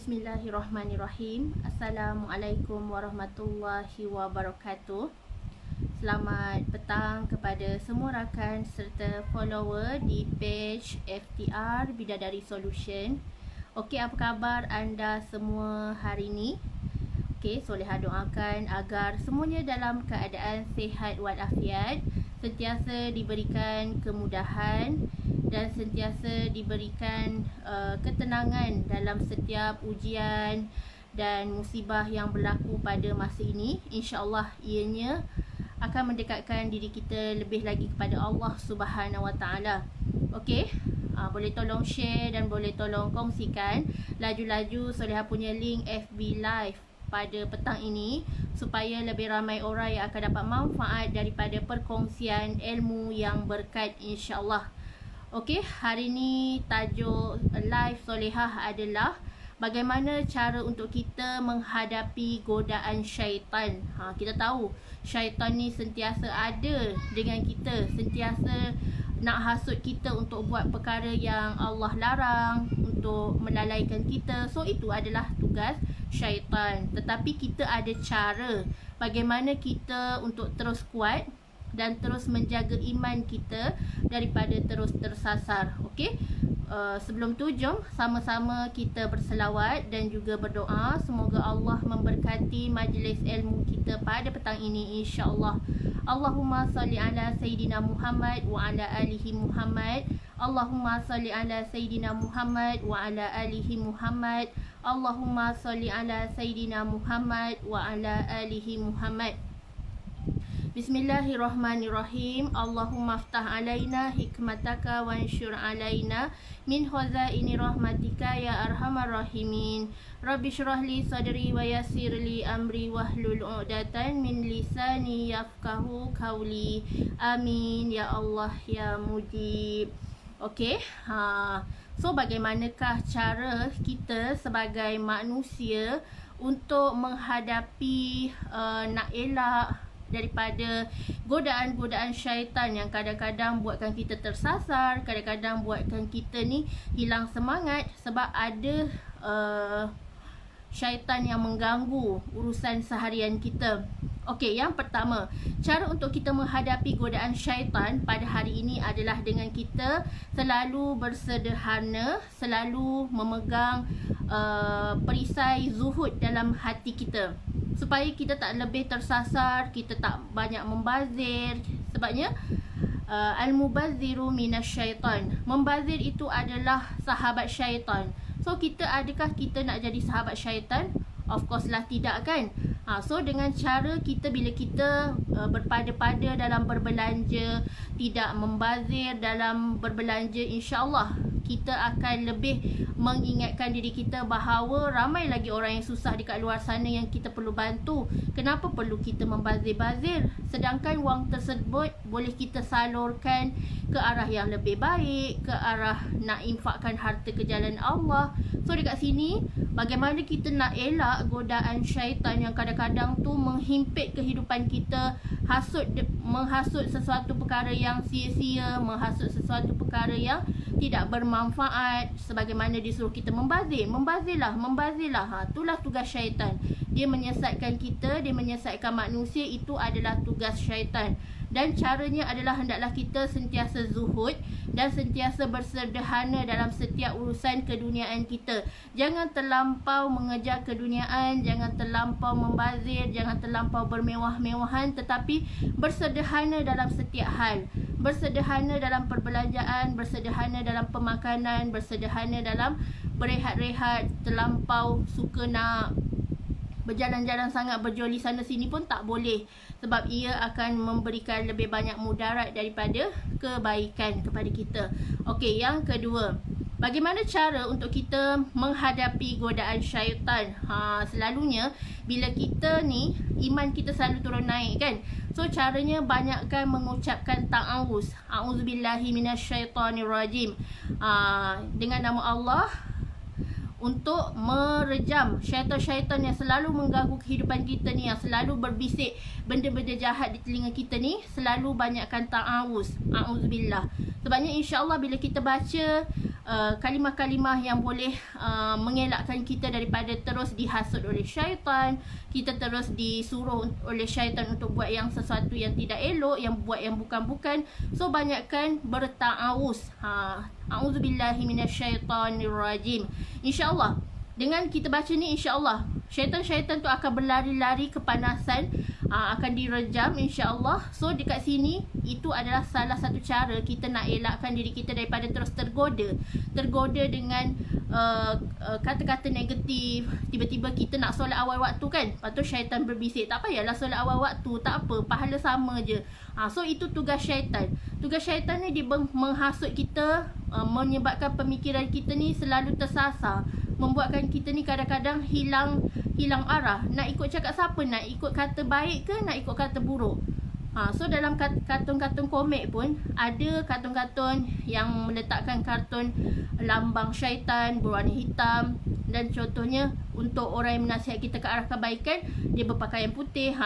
Bismillahirrahmanirrahim. Assalamualaikum warahmatullahi wabarakatuh. Selamat petang kepada semua rakan serta follower di page FTR Bidadari Solution. Okey, apa khabar anda semua hari ini? Okey, Soleha doakan agar semuanya dalam keadaan sihat walafiat, sentiasa diberikan kemudahan dan sentiasa diberikan ketenangan dalam setiap ujian dan musibah yang berlaku pada masa ini. InsyaAllah ianya akan mendekatkan diri kita lebih lagi kepada Allah Subhanahu Wa Taala. Okey, boleh tolong share dan boleh tolong kongsikan laju-laju Soleha punya link FB Live pada petang ini supaya lebih ramai orang yang akan dapat manfaat daripada perkongsian ilmu yang berkat, insya-Allah. Okey, hari ni tajuk live Solehah adalah bagaimana cara untuk kita menghadapi godaan syaitan. Kita tahu syaitan ni sentiasa ada dengan kita, sentiasa nak hasut kita untuk buat perkara yang Allah larang, untuk melalaikan kita. So itu adalah tugas syaitan. Tetapi kita ada cara bagaimana kita untuk terus kuat dan terus menjaga iman kita daripada terus tersasar. Okey, sebelum tu jom sama-sama kita berselawat dan juga berdoa. Semoga Allah memberkati majlis ilmu kita pada petang ini, insya-Allah. Allahumma salli ala Sayyidina Muhammad wa ala alihi Muhammad. Allahumma salli ala Sayyidina Muhammad wa ala alihi Muhammad. Allahumma salli ala Sayyidina Muhammad wa ala alihi Muhammad. Bismillahirrahmanirrahim. Allahumma aftah alaina hikmataka wa ansyur alaina min khazaini rahmatika ya arhamar rahimin. Rabbi syrah li sadri wa yassir li amri wahlul 'uqdatan min lisani yafqahu qawli. Amin ya Allah ya Mujib. Okey, so bagaimanakah cara kita sebagai manusia untuk menghadapi nak elak daripada godaan-godaan syaitan yang kadang-kadang buatkan kita tersasar, kadang-kadang buatkan kita ni hilang semangat sebab ada syaitan yang mengganggu urusan seharian kita. Okey, yang pertama, cara untuk kita menghadapi godaan syaitan pada hari ini adalah dengan kita selalu bersederhana, selalu memegang perisai zuhud dalam hati kita, supaya kita tak lebih tersasar, kita tak banyak membazir. Sebabnya al-mubazziru minasyaitan. Membazir itu adalah sahabat syaitan. So adakah kita nak jadi sahabat syaitan? Of course lah tidak, kan? So dengan cara kita, bila kita berpada-pada dalam berbelanja, tidak membazir dalam berbelanja, insya-Allah kita akan lebih mengingatkan diri kita bahawa ramai lagi orang yang susah dekat luar sana yang kita perlu bantu. Kenapa perlu kita membazir-bazir? Sedangkan wang tersebut boleh kita salurkan ke arah yang lebih baik, ke arah nak infakkan harta ke jalan Allah. So dekat sini, bagaimana kita nak elak godaan syaitan yang kadang-kadang tu menghimpit kehidupan kita, menghasut sesuatu perkara yang sia-sia, menghasut sesuatu perkara yang tidak bermanfaat, sebagaimana disuruh kita membazirlah. Itulah tugas syaitan. Dia menyesatkan kita, dia menyesatkan manusia. Itu adalah tugas syaitan. Dan caranya adalah hendaklah kita sentiasa zuhud dan sentiasa bersederhana dalam setiap urusan keduniaan kita. Jangan terlampau mengejar keduniaan, jangan terlampau membazir, jangan terlampau bermewah-mewahan, tetapi bersederhana dalam setiap hal. Bersederhana dalam perbelanjaan, bersederhana dalam pemakanan, bersederhana dalam berehat-rehat. Terlampau suka nak berjalan-jalan sangat, berjoli sana sini pun tak boleh, sebab ia akan memberikan lebih banyak mudarat daripada kebaikan kepada kita. Okey, yang kedua, bagaimana cara untuk kita menghadapi godaan syaitan? Selalunya bila kita ni, iman kita selalu turun naik, kan? So caranya banyakkan mengucapkan ta'awuz. A'udzubillahi minasyaitonirrajim. Dengan nama Allah, untuk merejam syaitan-syaitan yang selalu mengganggu kehidupan kita ni, yang selalu berbisik benda-benda jahat di telinga kita ni. Selalu banyakkan ta'awuz, a'udzubillah. Sebabnya insya-Allah bila kita baca kalimah-kalimah yang boleh mengelakkan kita daripada terus dihasut oleh syaitan, kita terus disuruh oleh syaitan untuk buat yang sesuatu yang tidak elok, yang buat yang bukan-bukan. So banyakkan berta'awuz. A'udzubillahi minasyaitonirrajim. InsyaAllah dengan kita baca ni, insyaAllah syaitan-syaitan tu akan berlari-lari kepanasan, akan direjam insyaAllah. So dekat sini itu adalah salah satu cara kita nak elakkan diri kita daripada terus tergoda dengan kata-kata negatif. Tiba-tiba kita nak solat awal waktu kan, lepas tu syaitan berbisik, tak payahlah solat awal waktu, tak apa, pahala sama je. So itu tugas syaitan. Tugas syaitan ni dia menghasut kita, menyebabkan pemikiran kita ni selalu tersasar, membuatkan kita ni kadang-kadang hilang arah. Nak ikut cakap siapa? Nak ikut kata baik ke nak ikut kata buruk? So dalam kartun-kartun komik pun ada kartun-kartun yang meletakkan kartun lambang syaitan berwarna hitam, dan contohnya untuk orang yang menasihat kita ke arah kebaikan, dia berpakaian putih.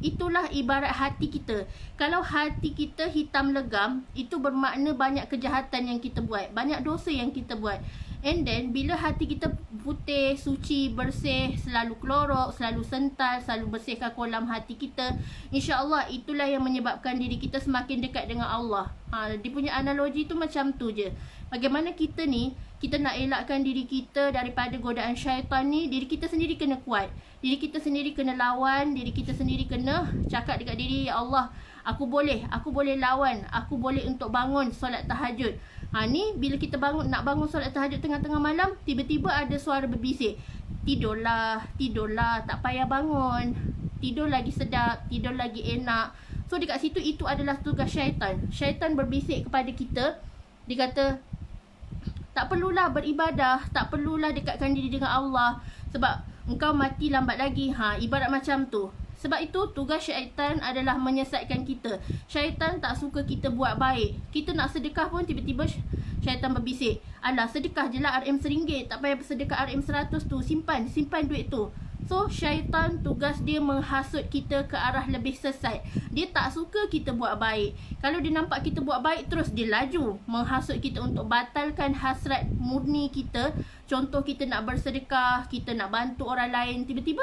Itulah ibarat hati kita. Kalau hati kita hitam legam, itu bermakna banyak kejahatan yang kita buat, banyak dosa yang kita buat. And then bila hati kita putih, suci, bersih, selalu kelorok, selalu sental, selalu bersihkan kolam hati kita, insya-Allah itulah yang menyebabkan diri kita semakin dekat dengan Allah. Dia punya analogi tu macam tu je. Bagaimana kita ni, kita nak elakkan diri kita daripada godaan syaitan ni, diri kita sendiri kena kuat. Diri kita sendiri kena lawan, diri kita sendiri kena cakap dekat diri, ya Allah, aku boleh lawan, aku boleh untuk bangun solat tahajud. Ni bila kita nak bangun solat tahajud tengah-tengah malam, tiba-tiba ada suara berbisik, tidurlah, tak payah bangun, tidur lagi sedap, tidur lagi enak. So dekat situ itu adalah tugas syaitan. Syaitan berbisik kepada kita, dia kata tak perlulah beribadah, tak perlulah dekatkan diri dengan Allah, sebab engkau mati lambat lagi. Ibarat macam tu. Sebab itu tugas syaitan adalah menyesatkan kita. Syaitan tak suka kita buat baik. Kita nak sedekah pun tiba-tiba syaitan berbisik, alah sedekah je lah RM RM1, tak payah bersedekah RM100 tu, simpan duit tu. So syaitan tugas dia menghasut kita ke arah lebih sesat. Dia tak suka kita buat baik. Kalau dia nampak kita buat baik, terus dia laju menghasut kita untuk batalkan hasrat murni kita. Contoh, kita nak bersedekah, kita nak bantu orang lain, tiba-tiba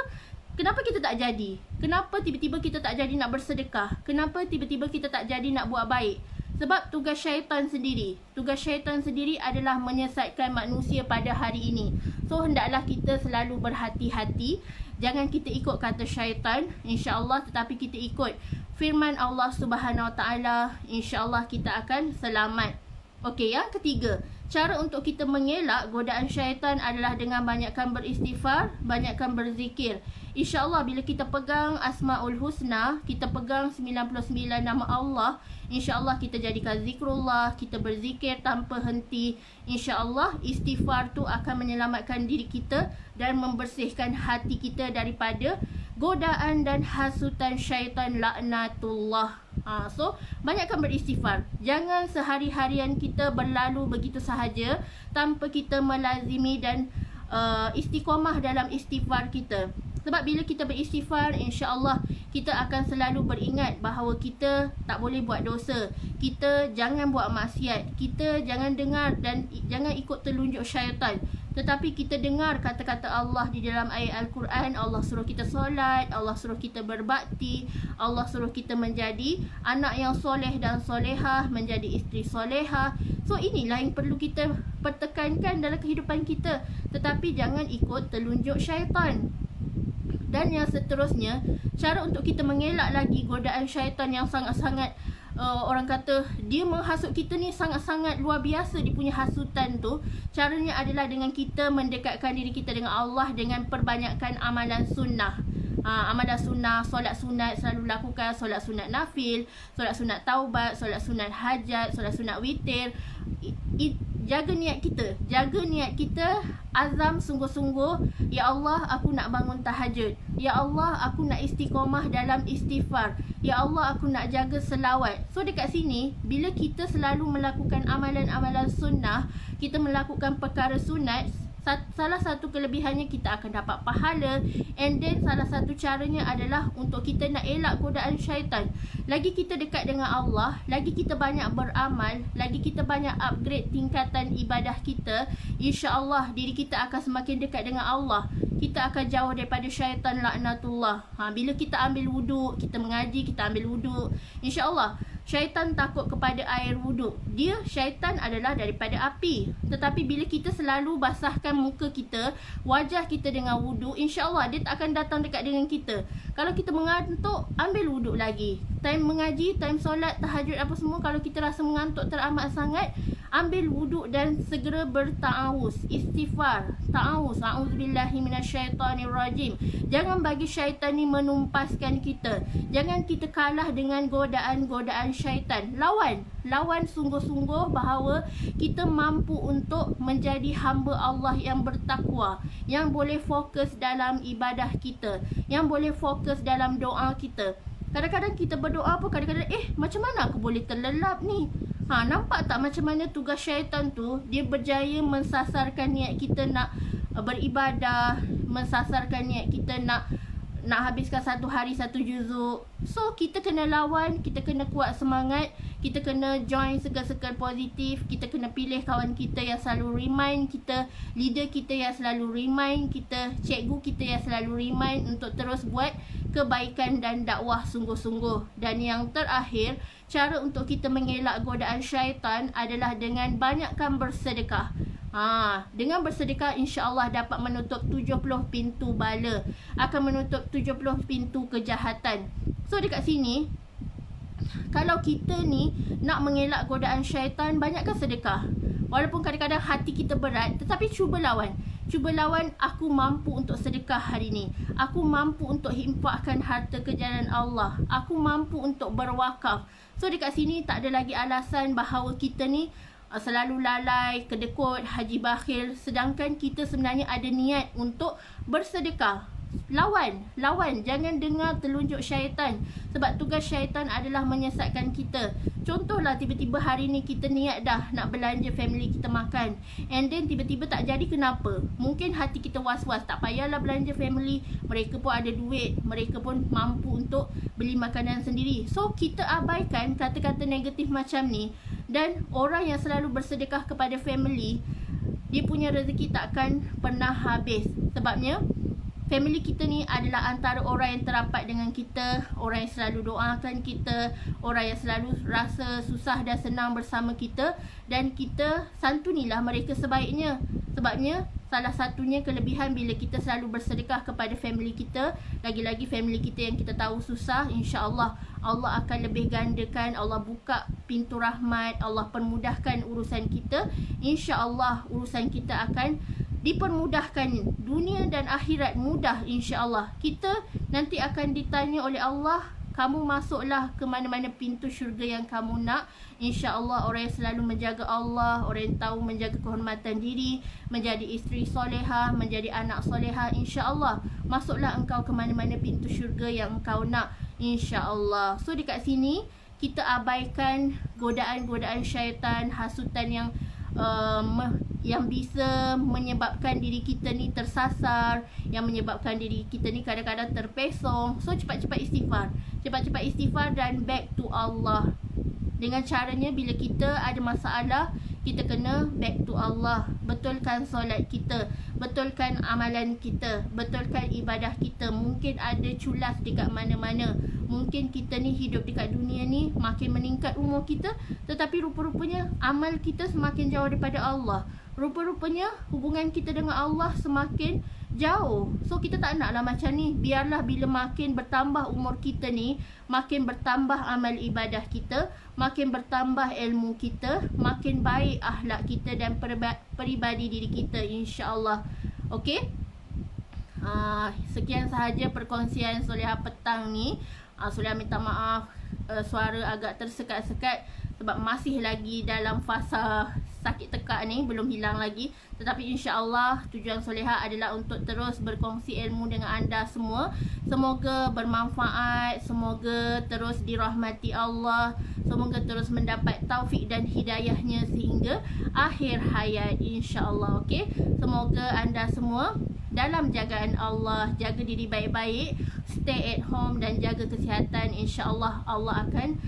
kenapa kita tak jadi? Kenapa tiba-tiba kita tak jadi nak bersedekah? Kenapa tiba-tiba kita tak jadi nak buat baik? Sebab tugas syaitan sendiri. Tugas syaitan sendiri adalah menyesatkan manusia pada hari ini. So hendaklah kita selalu berhati-hati. Jangan kita ikut kata syaitan, insya-Allah, tetapi kita ikut firman Allah Subhanahu Wa Taala. Insya-Allah kita akan selamat. Okey, yang ketiga, cara untuk kita mengelak godaan syaitan adalah dengan banyakkan beristighfar, banyakkan berzikir. InsyaAllah bila kita pegang Asmaul Husna, kita pegang 99 nama Allah, InsyaAllah kita jadikan zikrullah, kita berzikir tanpa henti. InsyaAllah istighfar tu akan menyelamatkan diri kita dan membersihkan hati kita daripada godaan dan hasutan syaitan laknatullah. So banyakkan beristighfar. Jangan sehari-harian kita berlalu begitu sahaja tanpa kita melazimi dan istiqamah dalam istighfar kita. Sebab bila kita beristighfar, insya-Allah kita akan selalu beringat bahawa kita tak boleh buat dosa. Kita jangan buat maksiat. Kita jangan dengar dan jangan ikut telunjuk syaitan. Tetapi kita dengar kata-kata Allah di dalam ayat Al-Quran. Allah suruh kita solat, Allah suruh kita berbakti, Allah suruh kita menjadi anak yang soleh dan solehah, menjadi isteri solehah. So inilah yang perlu kita pertekankan dalam kehidupan kita. Tetapi jangan ikut telunjuk syaitan. Dan yang seterusnya, cara untuk kita mengelak lagi godaan syaitan yang sangat-sangat orang kata dia menghasut kita ni sangat-sangat luar biasa, dia punya hasutan tu. Caranya adalah dengan kita mendekatkan diri kita dengan Allah dengan perbanyakkan amalan sunnah. Amalan sunnah, solat sunat selalu lakukan, solat sunat nafil, solat sunat taubat, solat sunat hajat, solat sunat witir. Jaga niat kita, azam sungguh-sungguh, ya Allah aku nak bangun tahajud, ya Allah aku nak istiqamah dalam istighfar, ya Allah aku nak jaga selawat. So dekat sini, bila kita selalu melakukan amalan-amalan sunnah, kita melakukan perkara sunat, salah satu kelebihannya kita akan dapat pahala. And then salah satu caranya adalah untuk kita nak elak godaan syaitan. Lagi kita dekat dengan Allah, lagi kita banyak beramal, lagi kita banyak upgrade tingkatan ibadah kita, insya-Allah diri kita akan semakin dekat dengan Allah. Kita akan jauh daripada syaitan laknatullah. Bila kita ambil wuduk, kita mengaji, kita ambil wuduk, insya-Allah syaitan takut kepada air wuduk. Syaitan adalah daripada api. Tetapi bila kita selalu basahkan muka kita, wajah kita dengan wuduk, insya-Allah dia tak akan datang dekat dengan kita. Kalau kita mengantuk, ambil wuduk lagi. Time mengaji, time solat, tahajud apa semua, kalau kita rasa mengantuk teramat sangat, ambil wuduk dan segera berta'awuz, istighfar, ta'awuz, a'udzubillahi minasyaitonirrajim. Jangan bagi syaitan ni menumpaskan kita. Jangan kita kalah dengan godaan-godaan syaitan. Lawan sungguh-sungguh bahawa kita mampu untuk menjadi hamba Allah yang bertakwa, yang boleh fokus dalam ibadah kita, yang boleh fokus dalam doa kita. Kadang-kadang kita berdoa pun kadang-kadang macam mana aku boleh terlelap ni? Nampak tak macam mana tugas syaitan tu, dia berjaya mensasarkan niat kita nak beribadah, mensasarkan niat kita nak habiskan satu hari satu juzuk. So kita kena lawan, kita kena kuat semangat, kita kena join circle-circle positif, kita kena pilih kawan kita yang selalu remind kita, leader kita yang selalu remind kita, cikgu kita yang selalu remind untuk terus buat kebaikan dan dakwah sungguh-sungguh. Dan yang terakhir, cara untuk kita mengelak godaan syaitan adalah dengan banyakkan bersedekah. Dengan bersedekah insya-Allah dapat menutup 70 pintu bala, akan menutup 70 pintu kejahatan. So dekat sini, kalau kita ni nak mengelak godaan syaitan, banyakkan sedekah. Walaupun kadang-kadang hati kita berat, tetapi cuba lawan. Cuba lawan, aku mampu untuk sedekah hari ni. Aku mampu untuk infakkan harta ke jalan Allah. Aku mampu untuk berwakaf. So dekat sini tak ada lagi alasan bahawa kita ni selalu lalai, kedekut, haji bakhil, sedangkan kita sebenarnya ada niat untuk bersedekah. Lawan, jangan dengar telunjuk syaitan, sebab tugas syaitan adalah menyesatkan kita. Contohlah tiba-tiba hari ni kita niat dah nak belanja family kita makan, and then tiba-tiba tak jadi, kenapa? Mungkin hati kita was-was, tak payahlah belanja family, mereka pun ada duit, mereka pun mampu untuk beli makanan sendiri. So kita abaikan kata-kata negatif macam ni. Dan orang yang selalu bersedekah kepada family, dia punya rezeki takkan pernah habis. Sebabnya family kita ni adalah antara orang yang terapat dengan kita, orang yang selalu doakan kita, orang yang selalu rasa susah dan senang bersama kita, dan kita santunilah mereka sebaiknya. Sebabnya salah satunya kelebihan bila kita selalu bersedekah kepada family kita, lagi-lagi family kita yang kita tahu susah, insya-Allah Allah akan lebih gandakan, Allah buka pintu rahmat, Allah permudahkan urusan kita. Insya-Allah urusan kita akan dipermudahkan, dunia dan akhirat mudah, insya-Allah. Kita nanti akan ditanya oleh Allah, kamu masuklah ke mana-mana pintu syurga yang kamu nak. InsyaAllah orang yang selalu menjaga Allah, orang yang tahu menjaga kehormatan diri, menjadi isteri solehah, menjadi anak solehah, insyaAllah masuklah engkau ke mana-mana pintu syurga yang engkau nak, insyaAllah. So dekat sini kita abaikan godaan-godaan syaitan, hasutan yang bisa menyebabkan diri kita ni tersasar, yang menyebabkan diri kita ni kadang-kadang terpesong. So cepat-cepat istighfar, cepat-cepat istighfar dan back to Allah. Dengan caranya bila kita ada masalah, kita kena back to Allah. Betulkan solat kita, betulkan amalan kita, betulkan ibadah kita. Mungkin ada culas dekat mana-mana, mungkin kita ni hidup dekat dunia ni makin meningkat umur kita, tetapi rupa-rupanya amal kita semakin jauh daripada Allah. Rupa-rupanya hubungan kita dengan Allah semakin jauh. So kita tak naklah macam ni. Biarlah bila makin bertambah umur kita ni, makin bertambah amal ibadah kita, makin bertambah ilmu kita, makin baik akhlak kita dan peribadi diri kita, insya-Allah. Okey? Sekian sahaja perkongsian Solehah petang ni. Solehah minta maaf suara agak tersekat-sekat sebab masih lagi dalam fasa sakit tekak ni belum hilang lagi. Tetapi insya-Allah tujuan Soleha adalah untuk terus berkongsi ilmu dengan anda semua. Semoga bermanfaat, semoga terus dirahmati Allah, semoga terus mendapat taufik dan hidayahnya sehingga akhir hayat insya-Allah. Okey, semoga anda semua dalam jagaan Allah, jaga diri baik-baik, stay at home dan jaga kesihatan. InsyaAllah Allah akan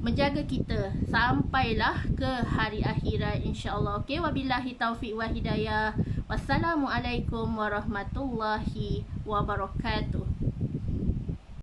menjaga kita sampailah ke hari akhirat insya-Allah. Okey, wabillahi taufik wa hidayah. Wassalamualaikum warahmatullahi wabarakatuh.